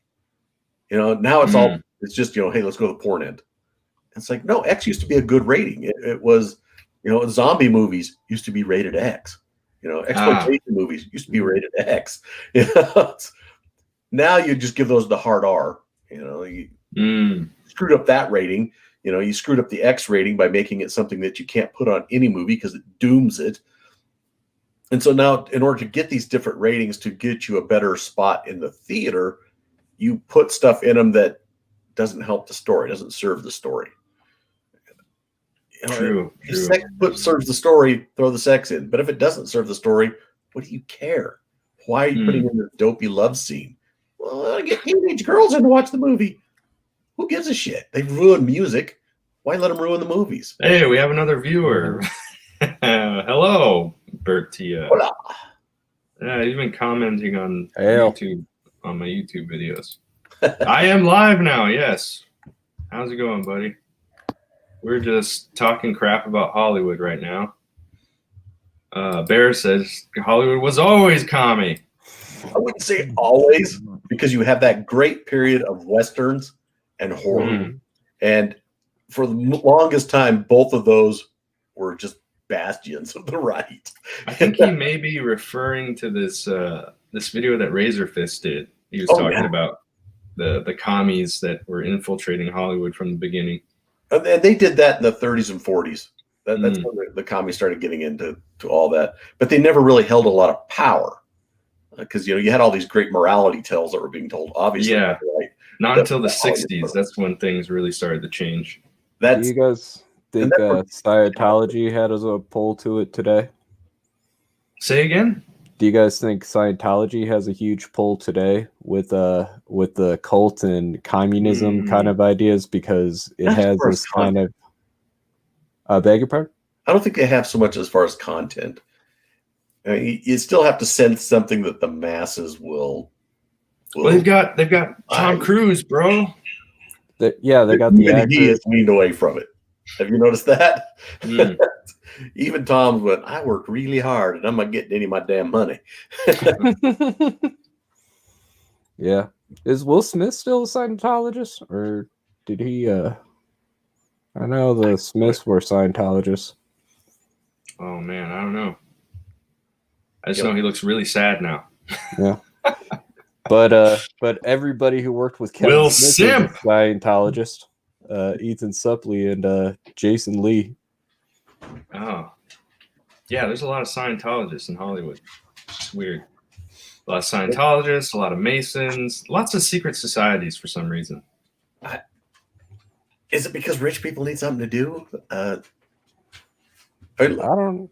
You know, now it's just, you know, hey, let's go to the porn end. It's like, no, X used to be a good rating. It was, you know, zombie movies used to be rated X. You know, exploitation movies used to be rated X. You know, now you just give those the hard R. You know, you screwed up that rating. You know, you screwed up the X rating by making it something that you can't put on any movie because it dooms it. And so now, in order to get these different ratings to get you a better spot in the theater, you put stuff in them that doesn't help the story, doesn't serve the story. You know, True. If sex serves the story, throw the sex in. But if it doesn't serve the story, what do you care? Why are you putting in the dopey love scene? Well, I get teenage girls in to watch the movie. Who gives a shit? They've ruined music. Why let them ruin the movies? Hey, we have another viewer. Hello, Bertia. Hola. Yeah, he's been commenting on Hail. YouTube, on my YouTube videos. I am live now, yes. How's it going, buddy? We're just talking crap about Hollywood right now. Bear says Hollywood was always commie. I wouldn't say always, because you have that great period of Westerns and horror. And for the longest time, both of those were just bastions of the right. I think he may be referring to this this video that Razorfist did. He was talking about the commies that were infiltrating Hollywood from the beginning. And they did that in the 30s and 40s. That's when the commies started getting into all that. But they never really held a lot of power. Because, you know, you had all these great morality tales that were being told. Obviously, yeah, right? Not until the 60s. That's when things really started to change. Do you guys think Scientology had a pull to it today? Say again? Do you guys think Scientology has a huge pull today with the cult and communism kind of ideas, because it has this kind of beg your pardon? I don't think they have so much as far as content. I mean, you still have to send something that the masses will. Well, they've got Tom Cruise, bro. They got the actor. He is leaned away from it. Have you noticed that? Even Tom went, I worked really hard and I'm not getting any of my damn money. Yeah. Is Will Smith still a Scientologist? Or did he I know the Smiths were Scientologists. Oh man, I don't know. I just know he looks really sad now. Yeah. But everybody who worked with Kevin Will Smith Simp. is a Scientologist. Ethan Suplee and Jason Lee. Oh. Yeah, there's a lot of Scientologists in Hollywood. It's weird. A lot of Scientologists, a lot of Masons, lots of secret societies for some reason. Is it because rich people need something to do? I don't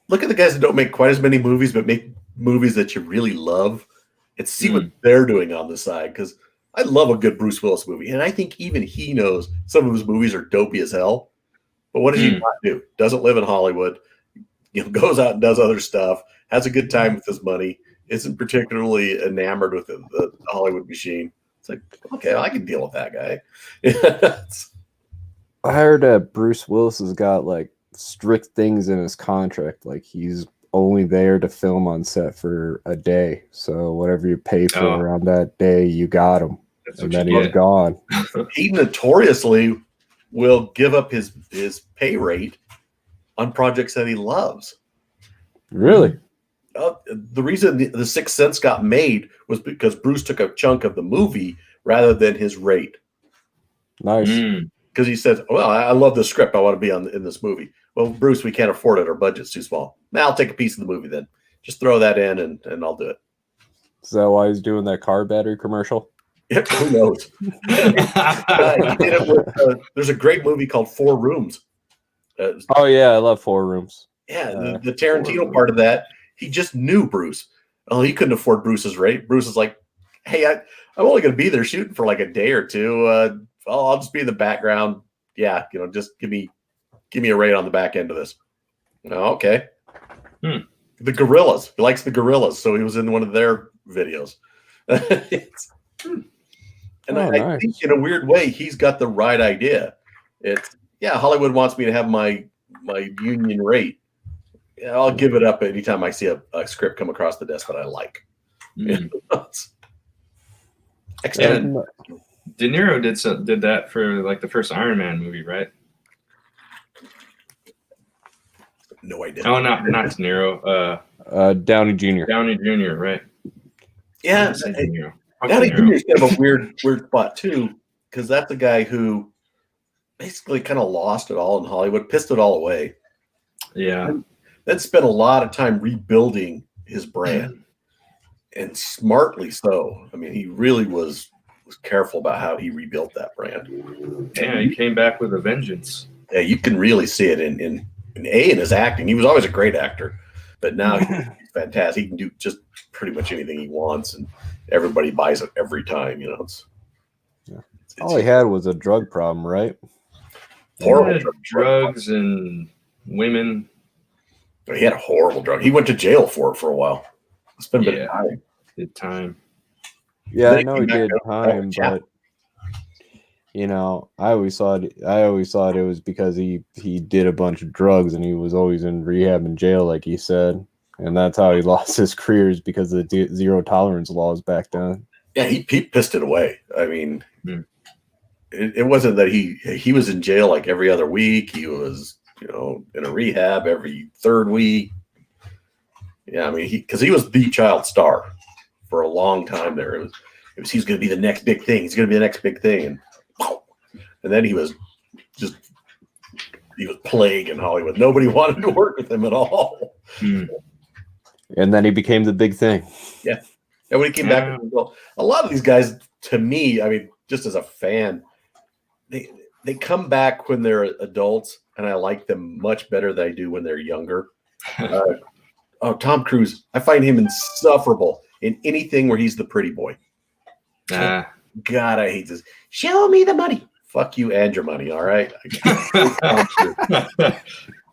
look at the guys that don't make quite as many movies, but make movies that you really love, and see what they're doing on the side. Because I love a good Bruce Willis movie, and I think even he knows some of his movies are dopey as hell. But what does he not do? Doesn't live in Hollywood. You know, goes out and does other stuff. Has a good time with his money. Isn't particularly enamored with the Hollywood machine. It's like, okay, I can deal with that guy. I heard that Bruce Willis has got like strict things in his contract. Like he's only there to film on set for a day. So whatever you pay for on that day, you got him. And then he's gone. He notoriously will give up his pay rate on projects that he loves. Really? The reason the Sixth Sense got made was because Bruce took a chunk of the movie rather than his rate. Nice. Because he says, "Well, I love this script. I want to be in this movie." Well, Bruce, we can't afford it. Our budget's too small. Now I'll take a piece of the movie then. Just throw that in, and I'll do it. Is that why he's doing that car battery commercial? Yep, who knows? He did it with, there's a great movie called Four Rooms. Oh yeah, I love Four Rooms. Yeah, the Tarantino part of that, he just knew Bruce. Oh, he couldn't afford Bruce's rate. Bruce is like, "Hey, I'm only going to be there shooting for like a day or two. I'll just be in the background. Yeah, just give me a rate on the back end of this." Oh, okay. The Gorillas. He likes the Gorillas, so he was in one of their videos. And I nice. think in a weird way, he's got the right idea. Hollywood wants me to have my union rate. Yeah, I'll give it up anytime I see a script come across the desk that I like. De Niro did that for like the first Iron Man movie, right? No idea. Oh, not De Niro. Downey Jr. Downey Jr. Right? Yeah, Downey Jr. is kind of a weird spot too, because that's a guy who basically kind of lost it all in Hollywood, pissed it all away. Yeah. And then spent a lot of time rebuilding his brand, and smartly so. I mean, he really was careful about how he rebuilt that brand. Yeah, he came back with a vengeance. Yeah, you can really see it in his acting. He was always a great actor, but now he's fantastic. He can do just pretty much anything he wants, and everybody buys it every time. All he had was a drug problem, right? Horrible drugs and women. He had a horrible drug. He went to jail for it for a while. Spent a bit of time. Did time. Yeah, I know he did time, but I always thought it was because he did a bunch of drugs and he was always in rehab and jail, like he said, and that's how he lost his career, is because of the zero tolerance laws back then. Yeah, he pissed it away. I mean, it wasn't that he was in jail like every other week. He was in a rehab every third week. Yeah, I mean, because he was the child star for a long time there. It was he's going to be the next big thing. He's going to be the next big thing, and then he was plague in Hollywood. Nobody wanted to work with him at all. And then he became the big thing. Yeah, and when he came back, a lot of these guys, to me, I mean, just as a fan, they come back when they're adults, and I like them much better than I do when they're younger. Tom Cruise, I find him insufferable in anything where he's the pretty boy. God, I hate this. Show me the money. Fuck you and your money, all right?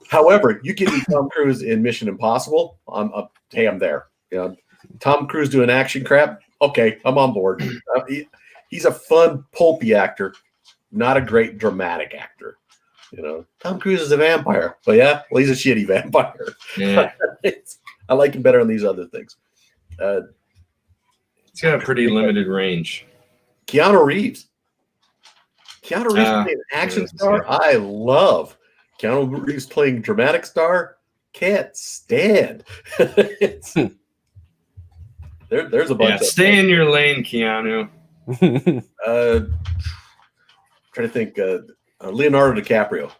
However, you give me Tom Cruise in Mission Impossible, I'm there. Tom Cruise doing action crap, okay, I'm on board. He's a fun, pulpy actor, not a great dramatic actor. Tom Cruise is a vampire, but he's a shitty vampire. Yeah. I like him better on these other things. He's got a pretty limited range. Keanu Reeves playing an action star. I love Keanu Reeves playing dramatic star. Can't stand. There's a bunch. Stay in your lane, Keanu. Trying to think. Leonardo DiCaprio.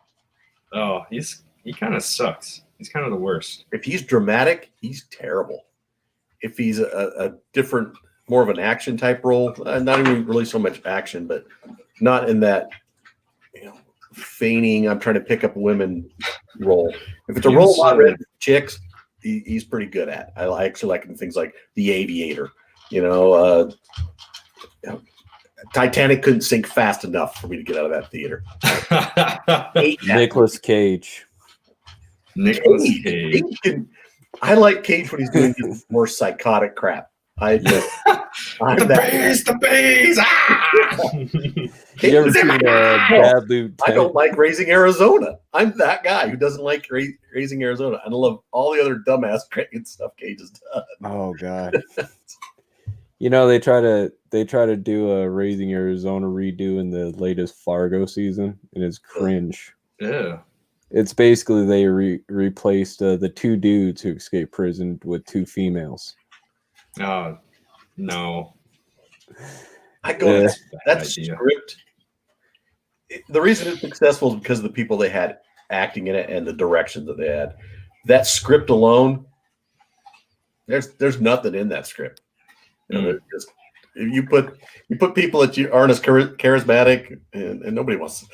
Oh, he kind of sucks. He's kind of the worst. If he's dramatic, he's terrible. If he's a different, more of an action type role, not even really so much action, but not in that feigning, I'm trying to pick up women role. If it's a role not written for chicks, he's pretty good at. I actually like things like The Aviator. Titanic couldn't sink fast enough for me to get out of that theater. Nicolas Cage. I like Cage when he's doing more psychotic crap. The bees! Ah! You ever seen Bad Lieutenant? I don't like Raising Arizona. I'm that guy who doesn't like Raising Arizona. And I love all the other dumbass great stuff Cage has done. Oh God. They try to do a Raising Arizona redo in the latest Fargo season, and it's cringe. Yeah. It's basically they replaced the 2 dudes who escaped prison with 2 females. Oh no! I go. Yeah. That script. The reason it's successful is because of the people they had acting in it and the direction that they had. That script alone, there's nothing in that script. You know, just, you put people that you aren't as charismatic, and nobody wants.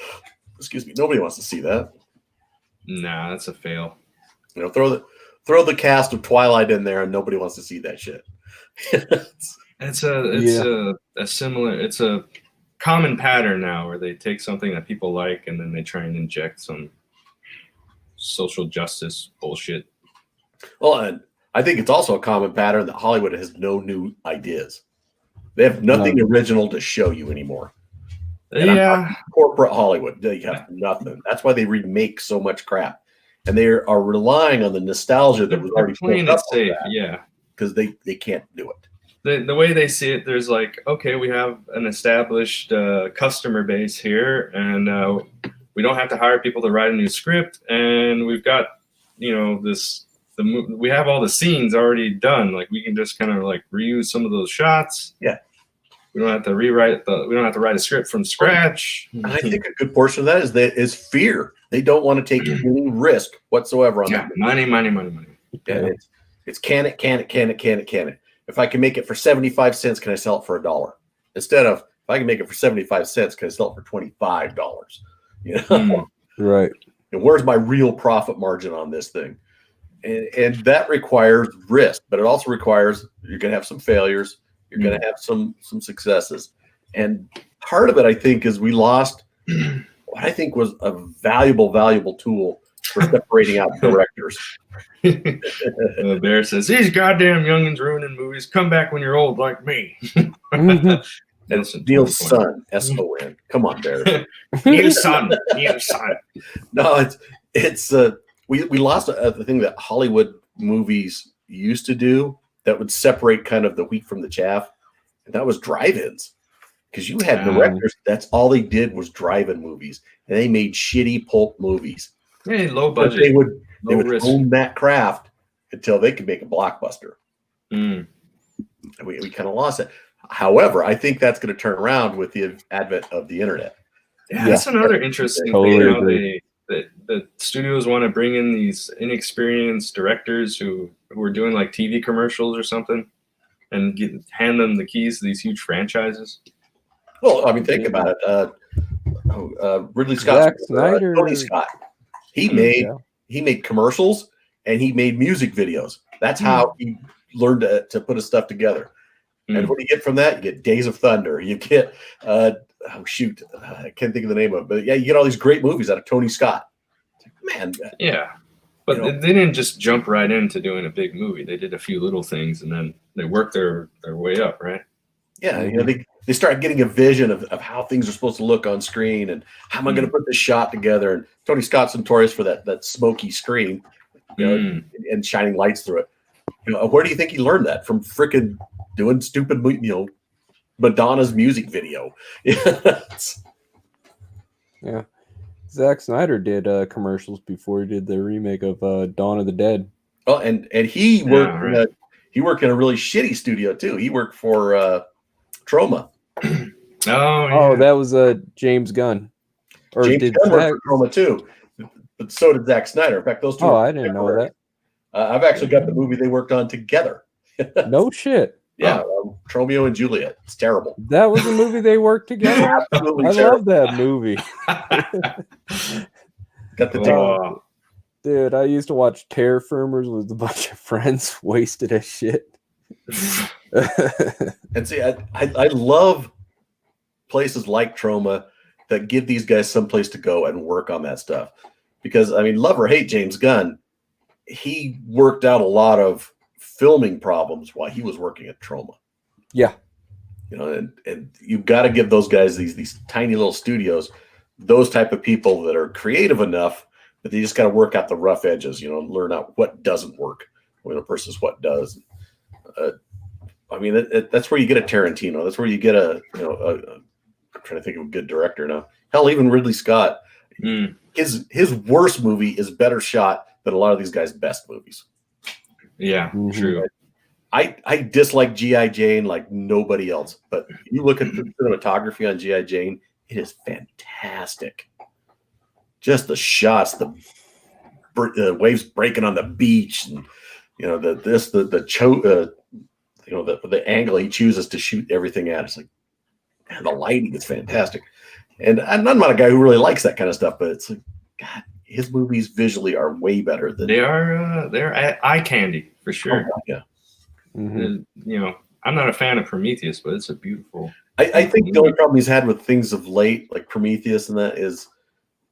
Excuse me, nobody wants to see that. Nah, that's a fail. You know, throw the cast of Twilight in there, and nobody wants to see that shit. It's a similar. It's a common pattern now where they take something that people like and then they try and inject some social justice bullshit. Well, and I think it's also a common pattern that Hollywood has no new ideas. They have nothing original to show you anymore. And yeah, corporate Hollywood, they have nothing. That's why they remake so much crap, and they are relying on the nostalgia that was already playing it safe. Yeah, because they can't do it. The way they see it, there's like, okay, we have an established customer base here, and we don't have to hire people to write a new script, and we've got, you know, we have all the scenes already done. Like we can just kind of like reuse some of those shots. Yeah. We don't have to we don't have to write a script from scratch. And I think a good portion of that is fear. They don't want to take any risk whatsoever on that. Money. Yeah, it's can it. If I can make it for 75 cents, can I sell it for $1? Instead of, if I can make it for 75 cents, can I sell it for $25? You know? Right. And where's my real profit margin on this thing? And that requires risk, but it also requires you're going to have some failures. You're going to have some successes. And part of it, I think, is we lost what I think was a valuable tool for separating out directors. Bear says, these goddamn youngins ruining movies. Come back when you're old like me. Neil's son, S-O-N. Come on, Bear. Neil's son. No, it's we lost the thing that Hollywood movies used to do that would separate kind of the wheat from the chaff, and that was drive-ins. Because you had directors, that's all they did was drive-in movies, and they made shitty pulp movies. Hey, low budget. They would own that craft until they could make a blockbuster. And we kind of lost it. However, I think that's going to turn around with the advent of the internet. Yeah, that's another interesting thing. You know, the studios want to bring in these inexperienced directors who are doing like TV commercials or something, and hand them the keys to these huge franchises. Well, I mean, think about it. Ridley Scott, Tony Scott. He made commercials and he made music videos. That's how he learned to put his stuff together. And what do you get from that? You get Days of Thunder. You get I can't think of the name of it, but yeah, you get all these great movies out of Tony Scott. Man, yeah, but they didn't just jump right into doing a big movie. They did a few little things and then they worked their way up, right? Yeah, you know, they started getting a vision of how things are supposed to look on screen and how am I going to put this shot together. And Tony Scott's notorious for that smoky screen, you know, and shining lights through it. You know, where do you think he learned that? From freaking doing stupid, you know, Madonna's music video. Yeah. Zack Snyder did commercials before he did the remake of Dawn of the Dead. Oh, and he worked he worked in a really shitty studio too. He worked for Troma. Oh, that was James Gunn. Or James Gunn worked for Troma too, but so did Zack Snyder. In fact, those two. Oh, I didn't know that. I've actually got the movie they worked on together. No shit. Yeah, Romeo and Juliet. It's terrible. That was a movie they worked together. Absolutely I terrible. love that movie. Got the dude, I used to watch Terror Firmers with a bunch of friends, wasted as shit. And see, I love places like Troma that give these guys someplace to go and work on that stuff. Because, I mean, love or hate James Gunn, he worked out a lot of filming problems while he was working at Troma. Yeah. You know, and you've got to give those guys these tiny little studios, those type of people that are creative enough that they just got to work out the rough edges, you know, learn out what doesn't work versus what does. I mean, that's where you get a Tarantino. That's where you get I'm trying to think of a good director now. Hell, even Ridley Scott. his worst movie is better shot than a lot of these guys' best movies. Yeah, true. I dislike G.I. Jane like nobody else, but you look at the cinematography on G.I. Jane, it is fantastic. Just the shots, the waves breaking on the beach, and the angle he chooses to shoot everything at. It's like, man, the lighting is fantastic. And I'm not a guy who really likes that kind of stuff, but it's like, God, his movies visually are way better than they're eye candy for sure. Oh, yeah. You know, I'm not a fan of Prometheus, but it's a beautiful. I think the only problem he's had with things of late, like Prometheus and that, is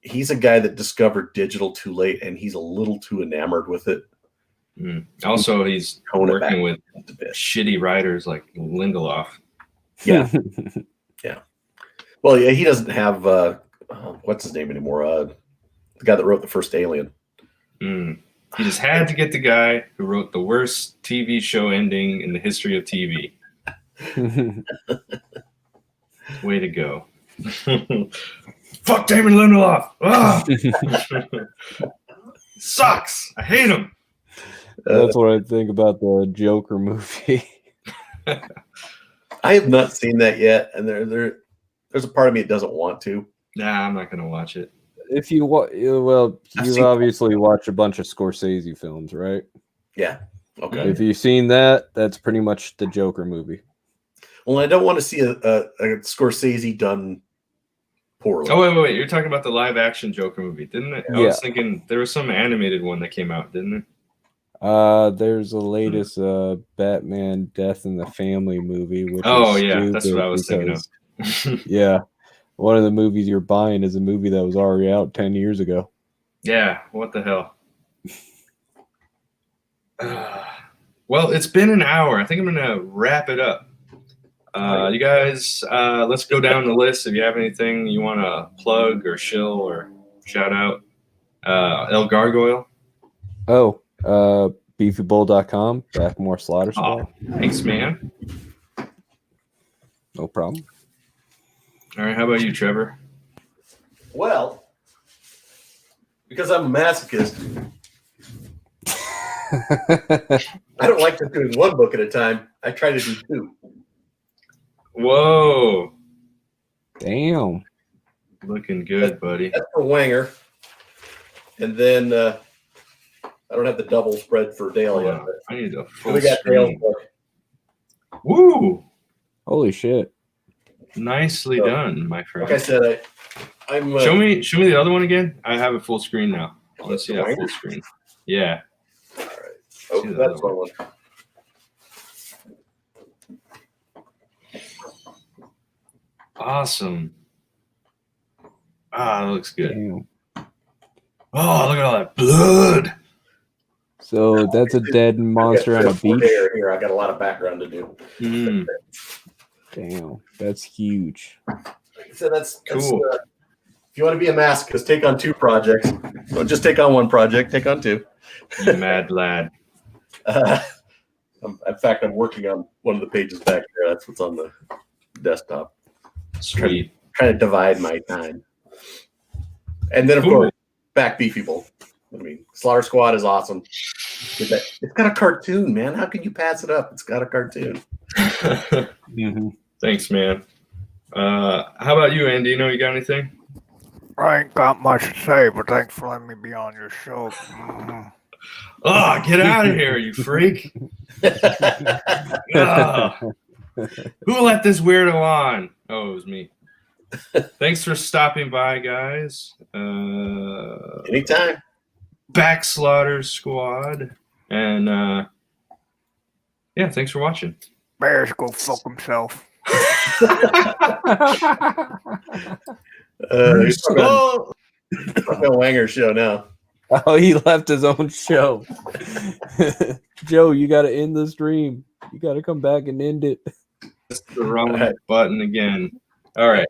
he's a guy that discovered digital too late, and he's a little too enamored with it. Also, he's working with shitty writers like Lindelof. Yeah. Yeah. Well, yeah, he doesn't have what's his name anymore? The guy that wrote the first Alien. He just had to get the guy who wrote the worst TV show ending in the history of TV. Way to go. Fuck Damon Lindelof. Sucks. I hate him. That's what I think about the Joker movie. I have not seen that yet, and there's a part of me that doesn't want to. Nah, I'm not going to watch it. If you you've obviously watched a bunch of Scorsese films, right? Yeah. Okay. If you've seen that, that's pretty much the Joker movie. Well, I don't want to see a Scorsese done poorly. Oh, wait. You're talking about the live action Joker movie, didn't it? I was thinking there was some animated one that came out, didn't it? There's the latest Batman Death in the Family movie, which that's what I was thinking of. Yeah. One of the movies you're buying is a movie that was already out 10 years ago. Yeah, what the hell? Well, it's been an hour. I think I'm going to wrap it up. You guys, let's go down the list. If you have anything you want to plug or shill or shout out. El Gargoyle. Beefybull.com. Back more slaughter stuff. Thanks, man. No problem. All right, how about you, Trevor? Well, because I'm a masochist, I don't like just doing one book at a time. I try to do two. Whoa. Damn. Looking good, buddy. That's for Wanger. And then I don't have the double spread for Dale yet. I need a full we got Dale's book. Woo! Holy shit. Nicely done, my friend. Like I said, I'm show me the other one again. I have a full screen now. I want to see that full screen. Yeah. All right. Oh, that's one. Awesome. That looks good. Damn. Oh, look at all that blood. So that's a dead monster on a beach. Here, I got a lot of background to do. Damn, that's huge. So that's cool. If you want to be a masochist, take on two projects. Don't just take on one project. Take on two. You mad lad. In fact, I'm working on one of the pages back there. That's what's on the desktop. Sweet. Trying to divide my time. And then, of course, back Beefy Bull. I mean, Slaughter Squad is awesome. It's got a cartoon, man. How can you pass it up? It's got a cartoon. Thanks, man. How about you, Andy? You got anything? I ain't got much to say, but thanks for letting me be on your show. Oh, get out of here, you freak. Who let this weirdo on? Oh, it was me. Thanks for stopping by, guys. Anytime. Back Slaughter Squad. And yeah, thanks for watching. Bears go fuck himself. Wanger show now. Oh, he left his own show. Joe, you got to end the stream. You got to come back and end it. That's the wrong button again. All right.